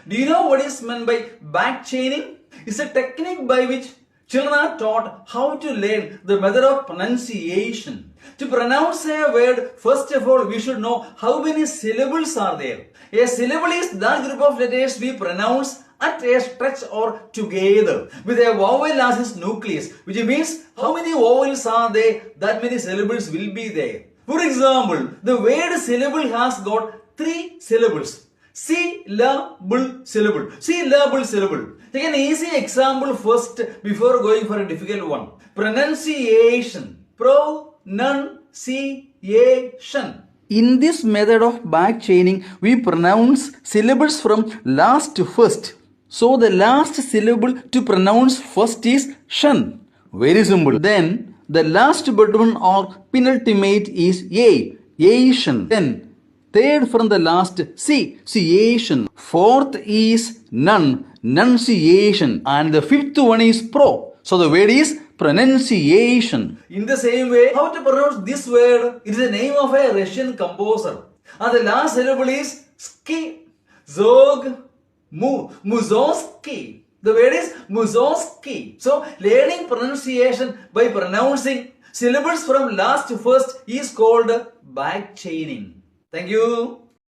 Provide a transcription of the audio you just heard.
Do you know what is meant by back chaining? It's a technique by which children are taught how to learn the method of pronunciation. To pronounce a word, first of all, we should know how many syllables are there. A syllable is that group of letters we pronounce at a stretch or together with a vowel as its nucleus, which means how many vowels are there, that many syllables will be there. For example, the word syllable has got 3 syllables. Syllable, syllable. Syllable, syllable. Take an easy example first before going for a difficult one. Pronunciation. Pronunciation. In this method of back chaining, we pronounce syllables from last to first. So the last syllable to pronounce first is shan. Very simple. Then the last button or penultimate is a. Asian. Then third from the last ciation. Fourth is none. Nunciation. And the fifth one is pro. So the word is pronunciation. In the same way, how to pronounce this word? It is the name of a Russian composer. And the last syllable is ski. Zog. Mussorgsky. The word is Mussorgsky. So, learning pronunciation by pronouncing syllables from last to first is called back chaining. Thank you.